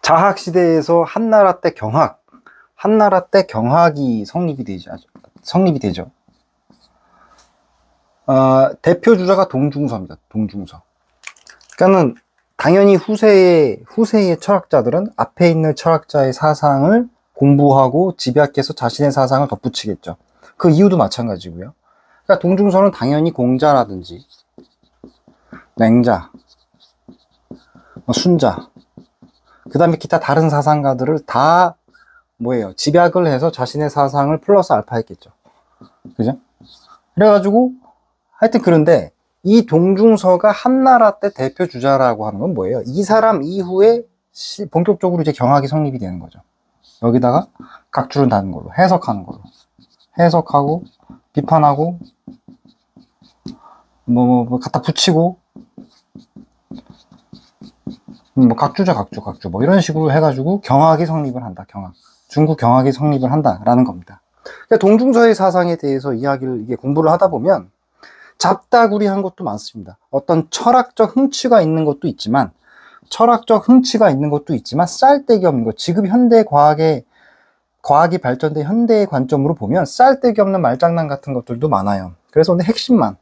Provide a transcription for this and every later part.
자학 시대에서 한나라 때 경학이 성립이 되죠. 대표 주자가 동중서입니다. 동중서. 그러니까는 당연히 후세의 철학자들은 앞에 있는 철학자의 사상을 공부하고 집약해서 자신의 사상을 덧붙이겠죠. 그 이유도 마찬가지고요. 그러니까 동중서는 당연히 공자라든지 맹자, 순자, 그 다음에 기타 다른 사상가들을 다 집약을 해서 자신의 사상을 플러스 알파 했겠죠. 그죠? 그래가지고 하여튼 그런데 이 동중서가 한나라 때 대표 주자라고 하는 건 뭐예요? 이 사람 이후에 본격적으로 이제 경학이 성립이 되는 거죠. 여기다가 각주를 다는 걸로, 해석하는 걸로. 해석하고, 비판하고, 갖다 붙이고, 각주자, 이런 식으로 해가지고 경학이 성립을 한다, 중국 경학이 성립을 한다라는 겁니다. 그러니까 동중서의 사상에 대해서 이게 공부를 하다 보면 잡다구리한 것도 많습니다. 어떤 철학적 흥취가 있는 것도 있지만 쌀데기 없는 것, 지금 현대 과학이 발전된 현대의 관점으로 보면 쌀데기 없는 말장난 같은 것들도 많아요. 그래서 오늘 핵심만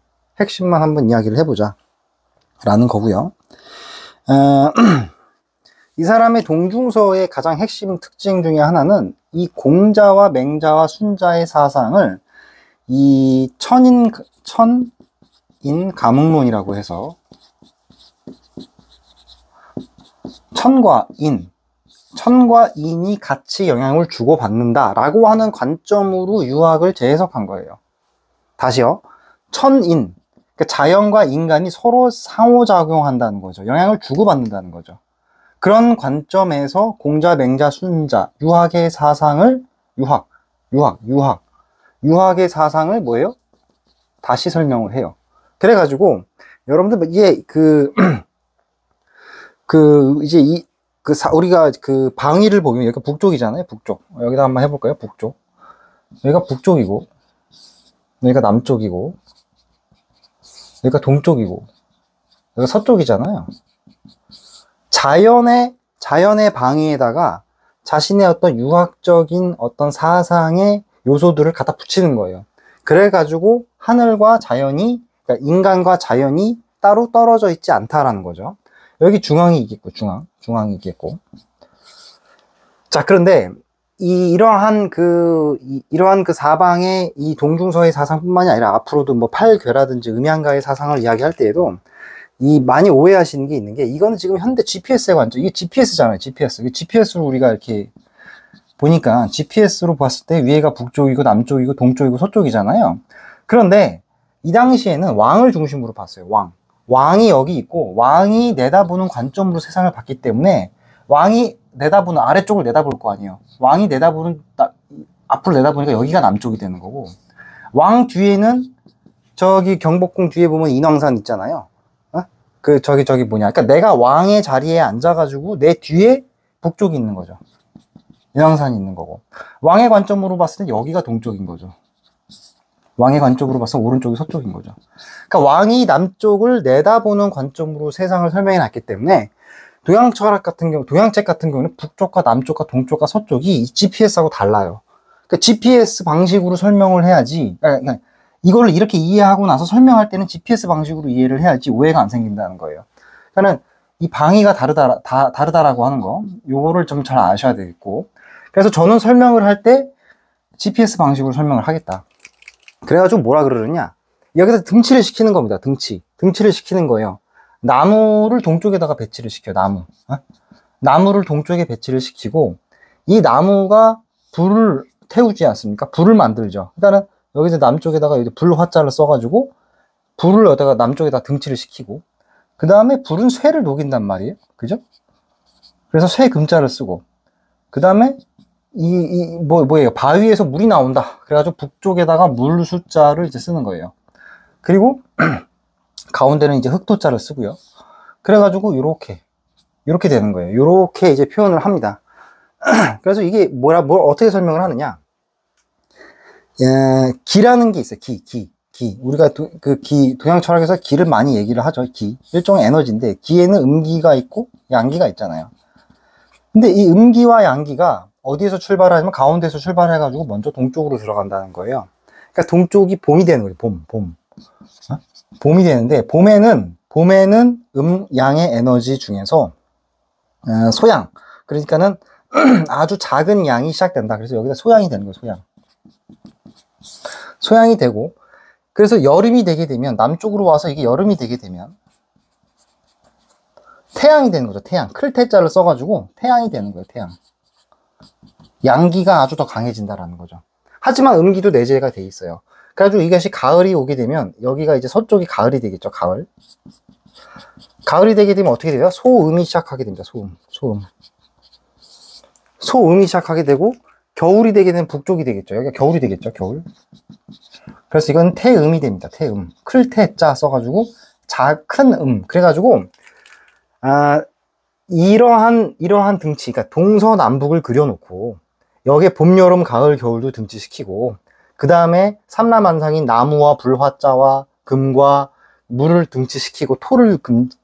한번 이야기를 해보자 라는 거고요. 이 사람의 동중서의 가장 핵심 특징 중에 하나는 이 공자와 맹자와 순자의 사상을 이 천인 가문론이라고 해서 천과 인이 같이 영향을 주고받는다라고 하는 관점으로 유학을 재해석한 거예요. 다시요. 천인, 그러니까 자연과 인간이 서로 상호작용한다는 거죠. 영향을 주고받는다는 거죠. 그런 관점에서 공자, 맹자, 순자, 유학의 사상을 유학의 사상을 다시 설명을 해요. 그래가지고 여러분들 이게 우리가 방위를 보면 여기가 북쪽이잖아요. 북쪽. 여기다 한번 해볼까요? 북쪽. 여기가 북쪽이고, 여기가 남쪽이고, 여기가 동쪽이고, 여기가 서쪽이잖아요. 자연의 방위에다가 자신의 어떤 유학적인 어떤 사상의 요소들을 갖다 붙이는 거예요. 그래가지고 하늘과 자연이, 그러니까 인간과 자연이 따로 떨어져 있지 않다라는 거죠. 여기 중앙이 있겠고, 중앙이 있겠고. 자, 그런데 이러한 그 사방의 이 동중서의 사상뿐만이 아니라 앞으로도 팔괘라든지 음양가의 사상을 이야기할 때에도 많이 오해하시는 게 있는 게, 이거는 지금 현대 GPS의 관점, 이게 GPS잖아요, GPS. GPS로 우리가 이렇게 보니까 GPS로 봤을 때 위에가 북쪽이고 남쪽이고 동쪽이고 서쪽이잖아요. 그런데 이 당시에는 왕을 중심으로 봤어요. 왕이 여기 있고, 왕이 내다보는 관점으로 세상을 봤기 때문에 왕이 내다보는 아래쪽을 내다볼 거 아니에요. 왕이 앞으로 내다보니까 여기가 남쪽이 되는 거고, 왕 뒤에는 저기 경복궁 뒤에 보면 인왕산 있잖아요. 그러니까 내가 왕의 자리에 앉아가지고 내 뒤에 북쪽이 있는 거죠. 인왕산이 있는 거고, 왕의 관점으로 봤을 때 여기가 동쪽인 거죠. 왕의 관점으로 봤을 때 오른쪽이 서쪽인 거죠. 그러니까 왕이 남쪽을 내다보는 관점으로 세상을 설명해 놨기 때문에 동양책 같은 경우는 북쪽과 남쪽과 동쪽과 서쪽이 GPS하고 달라요. 그러니까 GPS 방식으로 설명을 해야지, 그러니까 이걸 이렇게 이해하고 나서 설명할 때는 GPS 방식으로 이해를 해야지 오해가 안 생긴다는 거예요. 그러니까 이 방위가 다르다라고 하는 거, 요거를 좀 잘 아셔야 되겠고, 그래서 저는 설명을 할 때 GPS 방식으로 설명을 하겠다. 그래가지고 뭐라 그러느냐, 여기서 등치를 시키는 겁니다. 등치를 시키는 거예요. 나무를 동쪽에다가 배치를 시켜요. 나무를 동쪽에 배치를 시키고, 이 나무가 불을 태우지 않습니까? 불을 만들죠. 그러니까는 여기서 남쪽에다가 불 화자를 써가지고 불을 여기다가 남쪽에다 등치를 시키고, 그 다음에 불은 쇠를 녹인단 말이에요. 그죠? 그래서 쇠 금자를 쓰고, 그 다음에 뭐예요? 바위에서 물이 나온다. 그래가지고 북쪽에다가 물 숫자를 이제 쓰는 거예요. 그리고 가운데는 이제 흑토자를 쓰고요. 그래가지고 요렇게 되는 거예요. 요렇게 이제 표현을 합니다. 그래서 이게 어떻게 설명을 하느냐? 기라는 게 있어요. 기. 우리가 동양 철학에서 기를 많이 얘기를 하죠. 일종의 에너지인데, 기에는 음기가 있고 양기가 있잖아요. 근데 이 음기와 양기가 어디에서 출발하냐면 가운데서 출발해가지고 먼저 동쪽으로 들어간다는 거예요. 그러니까 동쪽이 봄이 되는 거예요. 봄. 봄이 되는데 봄에는 양의 에너지 중에서 소양, 그러니까는 아주 작은 양이 시작된다. 그래서 여기다 소양이 되는 거예요. 소양이 되고, 그래서 여름이 되게 되면, 남쪽으로 와서 이게 여름이 되게 되면 태양이 되는 거죠. 태양. 클태자를 써가지고 태양이 되는 거예요. 태양. 양기가 아주 더 강해진다라는 거죠. 하지만 음기도 내재가 돼 있어요. 그래가지고 이것이 가을이 오게 되면 여기가 이제 서쪽이 가을이 되겠죠. 가을이 되게 되면 어떻게 돼요? 소음이 시작하게 됩니다. 소음이 시작하게 되고, 겨울이 되게 되면 북쪽이 되겠죠. 여기가 겨울이 되겠죠. 겨울. 그래서 이건 태음이 됩니다. 태음. 클태자 써가지고 큰 그래가지고 이러한 등치, 그러니까 동서남북을 그려놓고 여기에 봄, 여름, 가을, 겨울도 등치시키고, 그 다음에 삼라만상인 나무와 불화자와 금과 물을 등치시키고 토를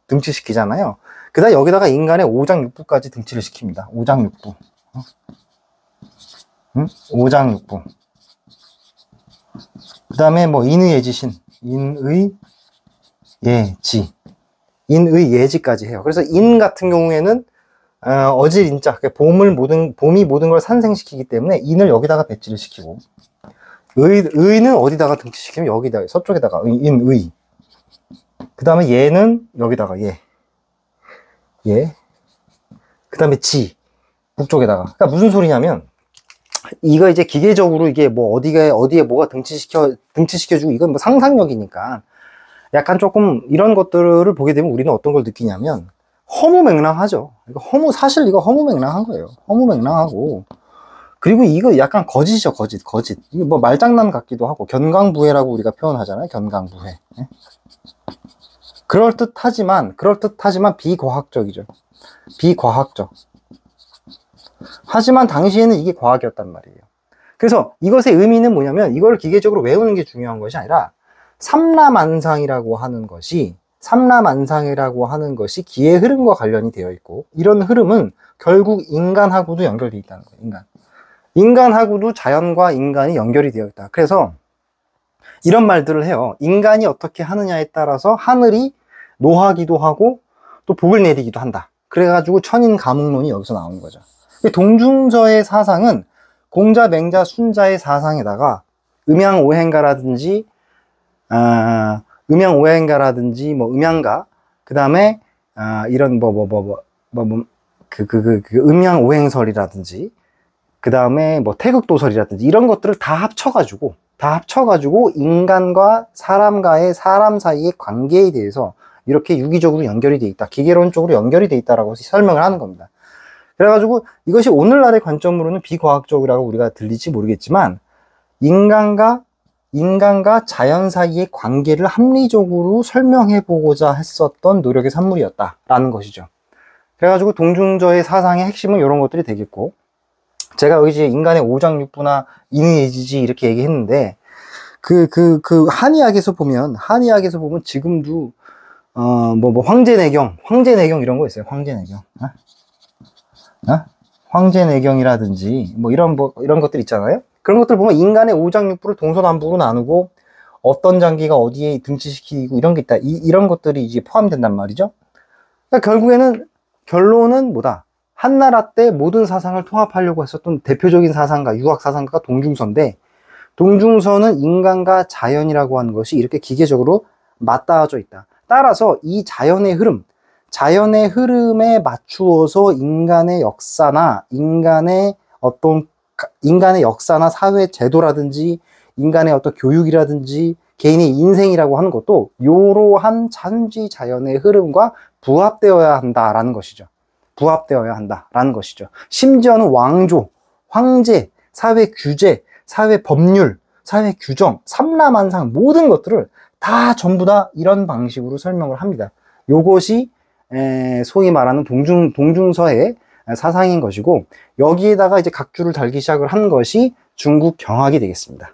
등치시키잖아요. 그 다음 여기다가 인간의 오장육부까지 등치를 시킵니다. 오장육부. 오장육부. 그 다음에 뭐 인의예지신, 인의예지까지 해요. 그래서 인 같은 경우에는 어질 인자, 그러니까 봄이 모든 걸 산생시키기 때문에 인을 여기다가 배치를 시키고, 의는 어디다가 등치시키면 여기다가, 서쪽에다가 인의. 그 다음에 예는 여기다가 예. 그 다음에 지, 북쪽에다가. 그러니까 무슨 소리냐면, 이거 이제 기계적으로 이게 뭐 어디에 뭐가 등치시켜주고, 이건 뭐 상상력이니까 약간 조금 이런 것들을 보게 되면 우리는 어떤 걸 느끼냐면 허무맹랑하죠. 사실 이거 허무맹랑한 거예요. 허무맹랑하고, 그리고 이거 약간 거짓이죠. 거짓. 이게 뭐 말장난 같기도 하고, 견강부회라고 우리가 표현하잖아요. 견강부회. 네? 그럴듯하지만 비과학적이죠. 비과학적. 하지만 당시에는 이게 과학이었단 말이에요. 그래서 이것의 의미는 뭐냐면, 이걸 기계적으로 외우는 게 중요한 것이 아니라 삼라만상이라고 하는 것이 기의 흐름과 관련이 되어 있고, 이런 흐름은 결국 인간하고도 연결되어 있다는 거예요. 인간하고도 자연과 인간이 연결이 되어 있다. 그래서 이런 말들을 해요. 인간이 어떻게 하느냐에 따라서 하늘이 노하기도 하고 또 복을 내리기도 한다. 그래가지고 천인가목론이 여기서 나오는 거죠. 동중서의 사상은 공자, 맹자, 순자의 사상에다가 음양오행가라든지 뭐 음양가, 그 다음에 이런 음양오행설이라든지, 그 다음에 뭐 태극도설이라든지 이런 것들을 다 합쳐가지고 인간과 사람 사이의 관계에 대해서 이렇게 유기적으로 연결이 돼 있다, 기계론적으로 연결이 돼 있다라고 설명을 하는 겁니다. 그래가지고 이것이 오늘날의 관점으로는 비과학적이라고 우리가 들릴지 모르겠지만, 인간과 자연 사이의 관계를 합리적으로 설명해 보고자 했었던 노력의 산물이었다라는 것이죠. 그래가지고 동중저의 사상의 핵심은 이런 것들이 되겠고, 제가 여기 이제 인간의 오장육부나 인의예지지 이렇게 얘기했는데, 한의학에서 보면 지금도 황제내경 이런 거 있어요. 황제내경이라든지 뭐 이런 것들 있잖아요. 그런 것들 보면 인간의 오장육부를 동서남북으로 나누고 어떤 장기가 어디에 등치시키고 이런 게 있다. 이런 것들이 이제 포함된단 말이죠. 그러니까 결론은 뭐다? 한나라 때 모든 사상을 통합하려고 했었던 대표적인 사상가, 유학 사상가가 동중서인데, 동중서는 인간과 자연이라고 하는 것이 이렇게 기계적으로 맞닿아져 있다. 따라서 이 자연의 흐름에 맞추어서 인간의 역사나 사회 제도라든지 인간의 어떤 교육이라든지 개인의 인생이라고 하는 것도 이러한 천지 자연의 흐름과 부합되어야 한다라는 것이죠. 심지어는 왕조, 황제, 사회 규제, 사회 법률, 사회 규정, 삼라만상 모든 것들을 다 전부 다 이런 방식으로 설명을 합니다. 요것이 소위 말하는 동중서의 사상인 것이고, 여기에다가 이제 각주를 달기 시작을 한 것이 중국 경학이 되겠습니다.